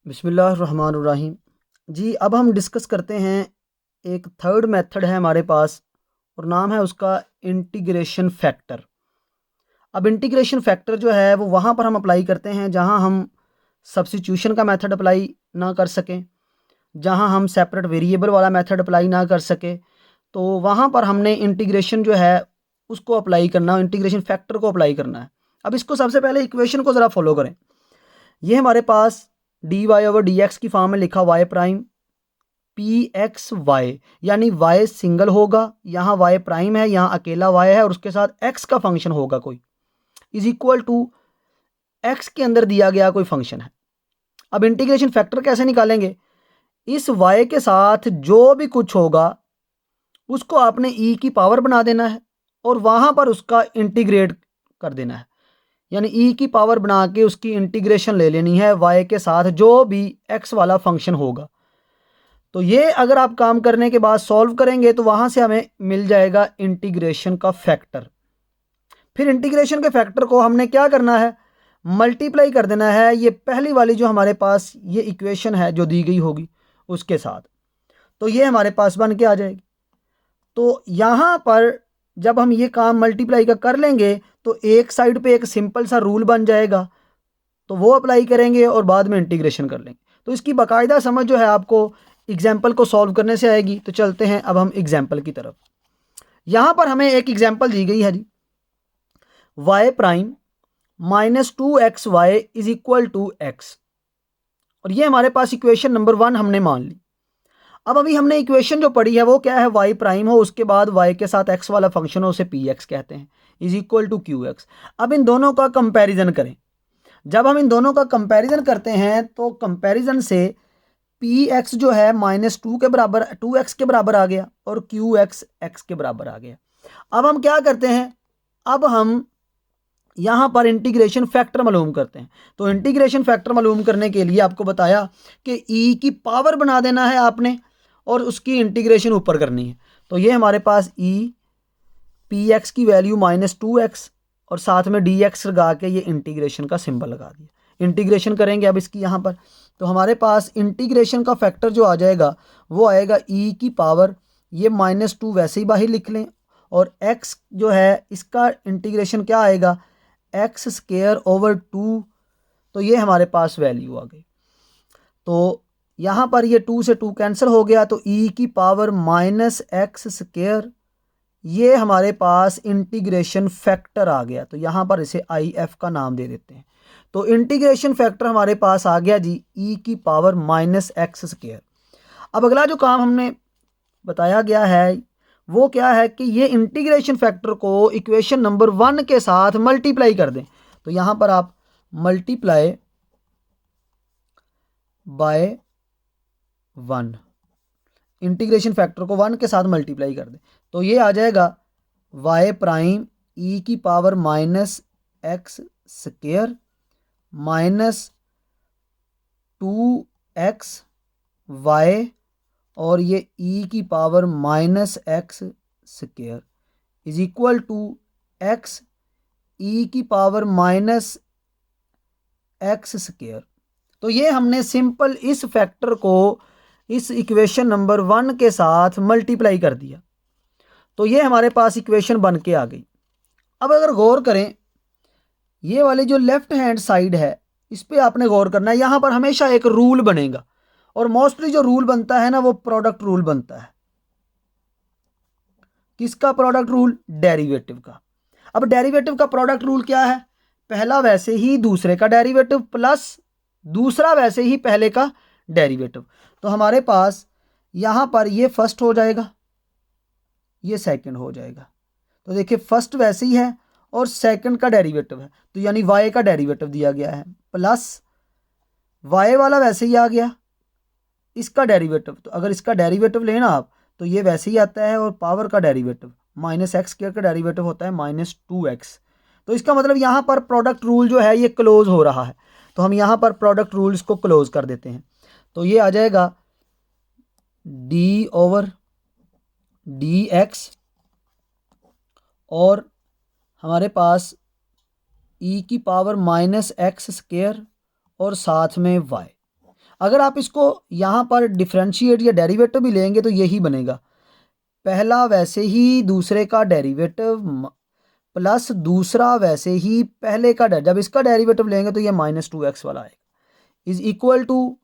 बिस्मिल्लाहिर्रहमानिर्रहीम। जी, अब हम डिस्कस करते हैं एक थर्ड मेथड है हमारे पास और नाम है उसका इंटीग्रेशन फैक्टर। अब इंटीग्रेशन फैक्टर जो है वो वहाँ पर हम अप्लाई करते हैं जहाँ हम सब्स्टिट्यूशन का मेथड अप्लाई ना कर सकें, जहाँ हम सेपरेट वेरिएबल वाला मेथड अप्लाई ना कर सके, तो वहाँ पर हमने इंटीग्रेशन जो है उसको अप्लाई करना, इंटीग्रेशन फैक्टर को अप्लाई करना है। अब इसको सबसे पहले इक्वेशन को ज़रा फॉलो करें। ये हमारे पास d y over d x की फॉर्म में लिखा y prime p x y, यानी वाई सिंगल होगा, यहाँ वाई प्राइम है, यहाँ अकेला वाई है और उसके साथ एक्स का फंक्शन होगा कोई, इज इक्वल टू एक्स के अंदर दिया गया कोई फंक्शन है। अब इंटीग्रेशन फैक्टर कैसे निकालेंगे? इस वाई के साथ जो भी कुछ होगा उसको आपने ई की पावर बना देना है और वहाँ पर उसका इंटीग्रेट कर देना है, यानी ई की पावर बना के उसकी इंटीग्रेशन ले लेनी है वाई के साथ जो भी एक्स वाला फंक्शन होगा। तो ये अगर आप काम करने के बाद सॉल्व करेंगे तो वहाँ से हमें मिल जाएगा इंटीग्रेशन का फैक्टर। फिर इंटीग्रेशन के फैक्टर को हमने क्या करना है? मल्टीप्लाई कर देना है ये पहली वाली जो हमारे पास ये इक्वेशन है जो दी गई होगी उसके साथ, तो ये हमारे पास बन के आ जाएगी। तो यहाँ पर जब हम ये काम मल्टीप्लाई का कर लेंगे तो एक साइड पे एक सिंपल सा रूल बन जाएगा, तो वो अप्लाई करेंगे और बाद में इंटीग्रेशन कर लेंगे। तो इसकी बाकायदा समझ जो है आपको एग्जाम्पल को सॉल्व करने से आएगी। तो चलते हैं अब हम एग्जाम्पल की तरफ। यहाँ पर हमें एक एग्जाम्पल दी गई है जी, y prime -2xy is equal to x, और ये हमारे पास इक्वेशन नंबर 1 हमने मान ली। अब अभी हमने इक्वेशन जो पढ़ी है वो क्या है? वाई प्राइम हो, उसके बाद वाई के साथ एक्स वाला फंक्शन हो, उसे पी एक्स कहते हैं, is equal to Q X. अब इन दोनों का कंपैरिजन करें। जब हम इन दोनों का कंपैरिजन करते हैं तो कंपैरिजन से पी एक्स जो है -2 के बराबर 2x के बराबर आ गया और क्यू एक्स एक्स के बराबर आ गया। अब हम क्या करते हैं? अब हम यहाँ पर इंटीग्रेशन फैक्टर मालूम करते हैं। तो इंटीग्रेशन फैक्टर मालूम करने के लिए आपको बताया कि ई की पावर बना देना है आपने और उसकी इंटीग्रेशन ऊपर करनी है। तो ये हमारे पास ई पी एक्स की वैल्यू -2x और साथ में डी एक्स लगा के ये इंटीग्रेशन का सिंबल लगा दिया। इंटीग्रेशन करेंगे अब इसकी यहाँ पर, तो हमारे पास इंटीग्रेशन का फैक्टर जो आ जाएगा वो आएगा ई की पावर, ये -2 वैसे ही बाहर लिख लें, और x जो है इसका इंटीग्रेशन क्या आएगा? X square over 2। तो ये हमारे पास वैल्यू आ गई। तो यहाँ पर ये 2 से 2 कैंसिल हो गया, तो ई की पावर -x स्क्वायर, ये हमारे पास इंटीग्रेशन फैक्टर आ गया। तो यहाँ पर इसे आई एफ का नाम दे देते हैं। तो इंटीग्रेशन फैक्टर हमारे पास आ गया जी ई की पावर -x स्क्वायर। अब अगला जो काम हमने बताया गया है वो क्या है कि ये इंटीग्रेशन फैक्टर को इक्वेशन नंबर 1 के साथ मल्टीप्लाई कर दें। तो यहाँ पर आप मल्टीप्लाई बाय 1, इंटीग्रेशन फैक्टर को 1 के साथ मल्टीप्लाई कर दें, तो ये आ जाएगा वाई प्राइम ई की power -x square -2x Y, और ये e की power -x square is equal to x e की पावर -x स्क्वायर। तो ये हमने सिंपल इस फैक्टर को इस इक्वेशन नंबर 1 के साथ मल्टीप्लाई कर दिया, तो ये हमारे पास इक्वेशन बन के आ गई। अब अगर गौर करें, ये वाली जो लेफ्ट हैंड साइड है इस पर आपने गौर करना है। यहाँ पर हमेशा एक रूल बनेगा और मोस्टली जो रूल बनता है ना वो प्रोडक्ट रूल बनता है। किसका प्रोडक्ट रूल? डेरिवेटिव का। अब डेरिवेटिव का प्रोडक्ट रूल क्या है? पहला वैसे ही दूसरे का डेरिवेटिव प्लस दूसरा वैसे ही पहले का डेरिवेटिव। तो हमारे पास यहाँ पर ये फर्स्ट हो जाएगा, ये सेकंड हो जाएगा। तो देखिए फर्स्ट वैसे ही है और सेकंड का डेरिवेटिव है, तो यानी वाई का डेरिवेटिव दिया गया है, प्लस वाई वाला वैसे ही आ गया, इसका डेरिवेटिव। तो अगर इसका डेरिवेटिव लेना आप तो ये वैसे ही आता है, और पावर का डेरिवेटिव -x स्क्वायर का डेरिवेटिव होता है -2x। तो इसका मतलब यहाँ पर प्रोडक्ट रूल जो है ये क्लोज हो रहा है, तो हम यहाँ पर प्रोडक्ट रूल इसको क्लोज कर देते हैं। तो ये आ जाएगा d/dx और हमारे पास e की पावर -x स्क्वायर और साथ में y। अगर आप इसको यहाँ पर डिफरेंशिएट या डेरिवेटिव भी लेंगे तो यही बनेगा, पहला वैसे ही दूसरे का डेरिवेटिव प्लस दूसरा वैसे ही पहले का जब इसका डेरिवेटिव लेंगे तो ये -2x वाला आएगा इज इक्वल टू,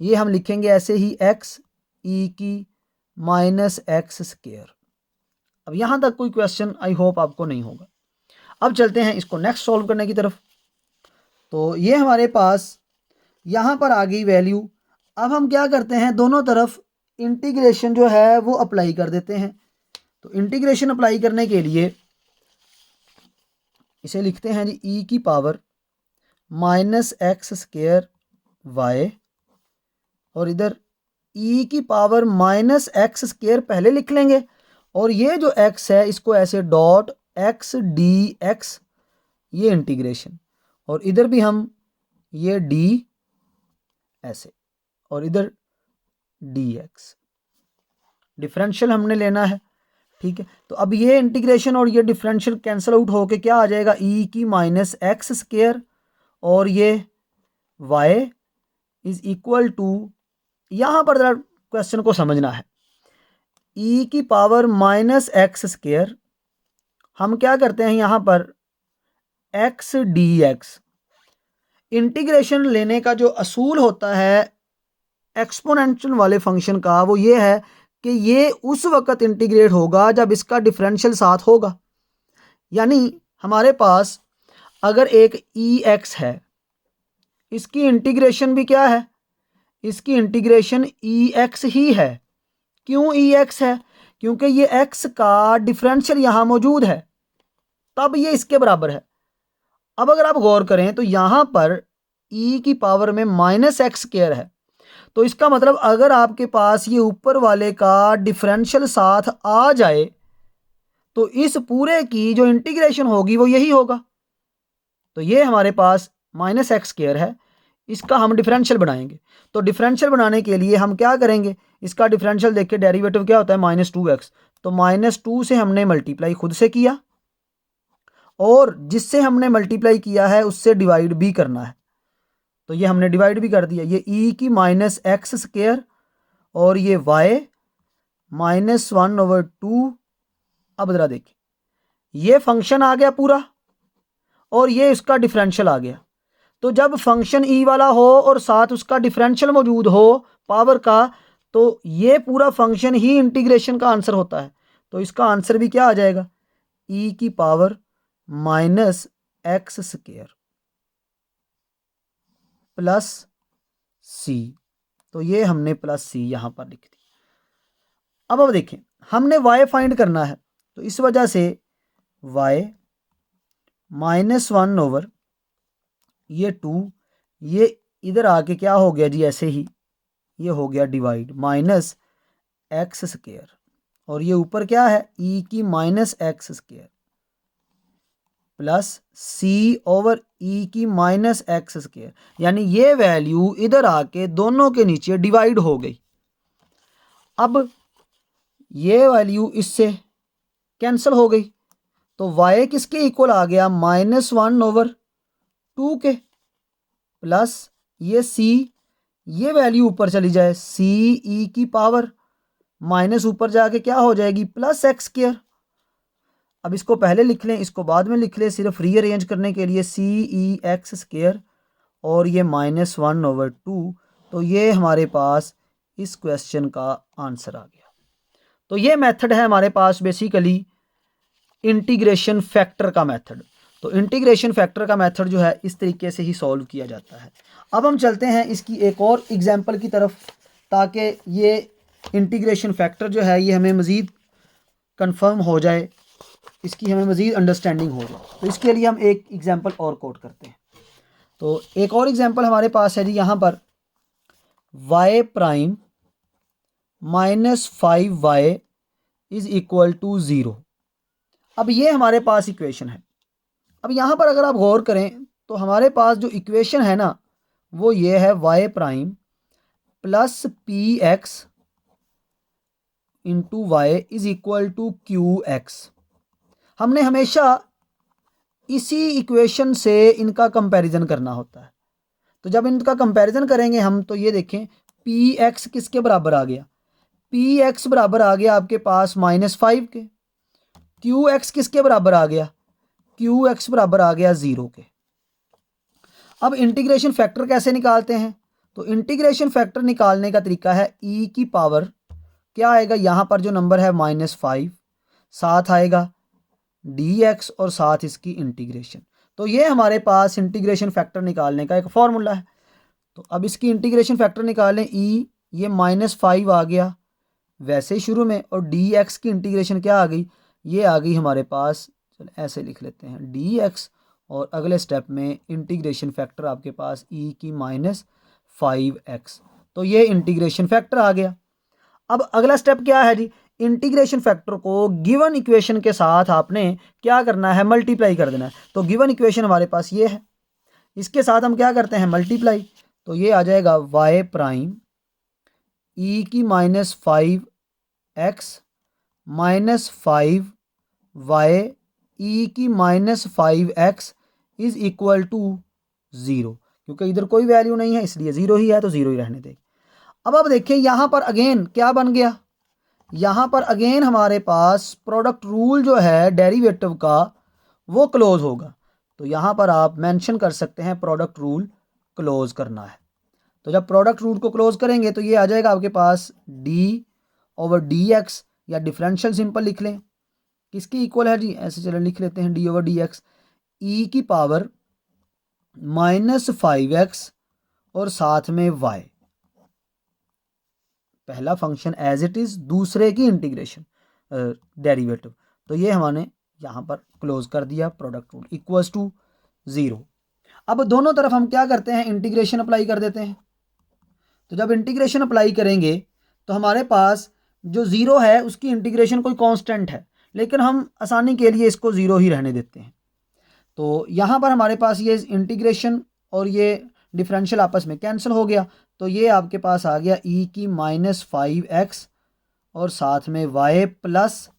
ये हम लिखेंगे ऐसे ही x e की -x²। अब यहाँ तक कोई क्वेश्चन आई होप आपको नहीं होगा। अब चलते हैं इसको नेक्स्ट सॉल्व करने की तरफ। तो ये हमारे पास यहाँ पर आ गई वैल्यू। अब हम क्या करते हैं, दोनों तरफ इंटीग्रेशन जो है वो अप्लाई कर देते हैं। तो इंटीग्रेशन अप्लाई करने के लिए इसे लिखते हैं जी e की पावर -x² y, और इधर e की पावर -x² पहले लिख लेंगे, और ये जो x है इसको ऐसे डॉट x dx, ये इंटीग्रेशन, और इधर भी हम ये d ऐसे, और इधर dx, डिफरेंशियल हमने लेना है। ठीक है, तो अब ये इंटीग्रेशन और ये डिफरेंशियल कैंसिल आउट होके क्या आ जाएगा, e की -x², और ये y इज इक्वल टू, यहाँ पर जरा क्वेश्चन को समझना है, e की पावर -x², हम क्या करते हैं यहाँ पर x dx, इंटीग्रेशन लेने का जो असूल होता है एक्सपोनेंशियल वाले फंक्शन का वो ये है कि ये उस वक्त इंटीग्रेट होगा जब इसका डिफरेंशियल साथ होगा। यानी हमारे पास अगर एक ex है, इसकी इंटीग्रेशन भी क्या है, इसकी इंटीग्रेशन ex ही है। क्यों ex है, क्योंकि ये x का डिफरेंशियल यहाँ मौजूद है, तब ये इसके बराबर है। अब अगर आप गौर करें तो यहाँ पर e की पावर में -x² है, तो इसका मतलब अगर आपके पास ये ऊपर वाले का डिफरेंशियल साथ आ जाए तो इस पूरे की जो इंटीग्रेशन होगी वो यही होगा। तो ये हमारे पास -x² है, इसका हम डिफरेंशियल बनाएंगे। तो डिफरेंशियल बनाने के लिए हम क्या करेंगे, इसका डिफरेंशियल देख के डेरिवेटिव क्या होता है -2x, तो -2 से हमने मल्टीप्लाई खुद से किया, और जिससे हमने मल्टीप्लाई किया है उससे डिवाइड भी करना है, तो ये हमने डिवाइड भी कर दिया। ये e की -x², और ये y -1/2। अब जरा देखिए, ये फंक्शन आ गया पूरा, और ये इसका डिफरेंशियल आ गया। तो जब फंक्शन e वाला हो और साथ उसका डिफरेंशियल मौजूद हो पावर का, तो ये पूरा फंक्शन ही इंटीग्रेशन का आंसर होता है। तो इसका आंसर भी क्या आ जाएगा, e की पावर -x² प्लस c। तो ये हमने प्लस c यहाँ पर लिख दिया। अब देखें, हमने y फाइंड करना है, तो इस वजह से y -1/, ये 2, ये इधर आके क्या हो गया जी, ऐसे ही ये हो गया डिवाइड -x², और ये ऊपर क्या है e की -x² प्लस c/e की -x², यानी ये वैल्यू इधर आके दोनों के नीचे डिवाइड हो गई। अब ये वैल्यू इससे कैंसिल हो गई, तो y किसके इक्वल आ गया, -1/2 के, प्लस ये c, ये वैल्यू ऊपर चली जाए, c e की पावर माइनस ऊपर जाके क्या हो जाएगी, +x²। अब इसको पहले लिख लें, इसको बाद में लिख लें, सिर्फ रीअरेंज करने के लिए, CEx² और ये -1/2। तो ये हमारे पास इस क्वेश्चन का आंसर आ गया। तो ये मेथड है हमारे पास बेसिकली इंटीग्रेशन फैक्टर का मेथड। तो इंटीग्रेशन फैक्टर का मेथड जो है इस तरीके से ही सॉल्व किया जाता है। अब हम चलते हैं इसकी एक और एग्जांपल की तरफ, ताकि ये इंटीग्रेशन फैक्टर जो है ये हमें मज़ीद कंफर्म हो जाए, इसकी हमें मज़ीद अंडरस्टैंडिंग हो जाए। तो इसके लिए हम एक एग्जांपल और कोट करते हैं। तो एक और एग्जांपल हमारे पास है जी, यहाँ पर y prime -5y is equal to 0। अब ये हमारे पास इक्वेशन है। अब यहाँ पर अगर आप गौर करें तो हमारे पास जो इक्वेशन है ना, वो ये है y prime plus px into Y is equal to qx। हमने हमेशा इसी इक्वेशन से इनका कंपैरिजन करना होता है। तो जब इनका कंपैरिजन करेंगे हम तो ये देखें पी एक्स किसके बराबर आ गया, पी एक्स बराबर आ गया आपके पास -5 के। क्यू एक्स किसके बराबर आ गया, क्यू एक्स बराबर आ गया 0 के। अब इंटीग्रेशन फैक्टर कैसे निकालते हैं, तो इंटीग्रेशन फैक्टर निकालने का तरीका है ई की पावर क्या आएगा, यहाँ पर जो नंबर है -5, साथ आएगा डी एक्स और साथ इसकी इंटीग्रेशन। तो ये हमारे पास इंटीग्रेशन फैक्टर निकालने का एक फॉर्मूला है। तो अब इसकी इंटीग्रेशन फैक्टर निकालें, ई ये -5 आ गया वैसे ही शुरू में, और डी एक्स की इंटीग्रेशन क्या आ गई, ये आ गई हमारे पास, चल ऐसे लिख लेते हैं डी एक्स, और अगले स्टेप में इंटीग्रेशन फैक्टर आपके पास ई की -5x। तो ये इंटीग्रेशन फैक्टर आ गया। अब अगला स्टेप क्या है जी, इंटीग्रेशन फैक्टर को गिवन इक्वेशन के साथ आपने क्या करना है, मल्टीप्लाई कर देना है। तो गिवन इक्वेशन हमारे पास ये है, इसके साथ हम क्या करते हैं, मल्टीप्लाई। तो ये आ जाएगा y प्राइम ई की -5x -5y ई की -5x इज इक्वल टू 0, क्योंकि इधर कोई वैल्यू नहीं है इसलिए 0 ही है, तो 0 ही रहने देंगे। अब देखिए यहाँ पर अगेन क्या बन गया, यहाँ पर अगेन हमारे पास प्रोडक्ट रूल जो है डेरिवेटिव का वो क्लोज होगा। तो यहाँ पर आप मेंशन कर सकते हैं प्रोडक्ट रूल क्लोज करना है। तो जब प्रोडक्ट रूल को क्लोज करेंगे तो ये आ जाएगा आपके पास d/dx, या डिफरेंशियल सिंपल लिख लें, किसकी इक्वल है जी, ऐसे चलो लिख लेते हैं d/dx ई की पावर -5x और साथ में y, पहला फंक्शन एज इट इज, दूसरे की इंटीग्रेशन डेरिवेटिव। तो ये हमने यहाँ पर क्लोज कर दिया, प्रोडक्ट रूल इक्वल्स टू 0। अब दोनों तरफ हम क्या करते हैं, इंटीग्रेशन अप्लाई कर देते हैं। तो जब इंटीग्रेशन अप्लाई करेंगे तो हमारे पास जो 0 है उसकी इंटीग्रेशन कोई कांस्टेंट है, लेकिन हम आसानी के लिए इसको 0 ही रहने देते हैं। तो यहाँ पर हमारे पास ये इंटीग्रेशन और ये डिफरेंशियल आपस में कैंसिल हो गया। तो ये आपके पास आ गया ई की -5x और साथ में y प्लस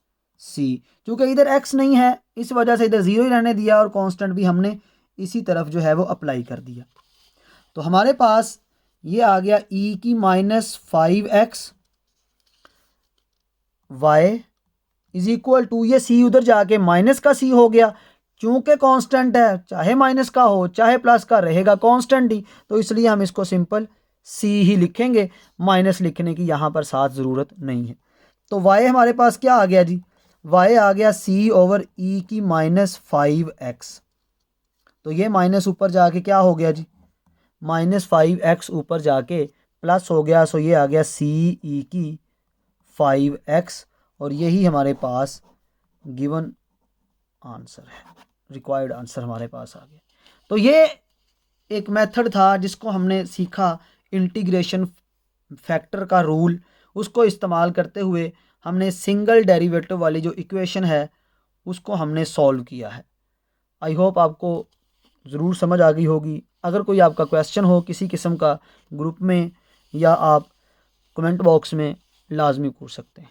सी। चूँकि इधर x नहीं है इस वजह से इधर 0 ही रहने दिया, और कांस्टेंट भी हमने इसी तरफ जो है वो अप्लाई कर दिया। तो हमारे पास ये आ गया ई की -5x y is equal to, ये सी उधर जाके माइनस का सी हो गया, चूँकि कांस्टेंट है चाहे माइनस का हो चाहे प्लस का रहेगा कांस्टेंट ही, तो इसलिए हम इसको सिंपल सी ही लिखेंगे, माइनस लिखने की यहाँ पर साथ ज़रूरत नहीं है। तो y हमारे पास क्या आ गया जी, y आ गया c/e की -5x। तो ये माइनस ऊपर जाके क्या हो गया जी, -5x ऊपर जाके प्लस हो गया, सो ये आ गया ce की 5x, और यही हमारे पास गिवन आंसर है, रिक्वायर्ड आंसर हमारे पास आ गया। तो ये एक मेथड था जिसको हमने सीखा, इंटीग्रेशन फैक्टर का रूल, उसको इस्तेमाल करते हुए हमने सिंगल डेरिवेटिव वाली जो इक्वेशन है उसको हमने सॉल्व किया है। आई होप आपको ज़रूर समझ आ गई होगी। अगर कोई आपका क्वेश्चन हो किसी किस्म का, ग्रुप में या आप कमेंट बॉक्स में लाजमी पूछ सकते हैं।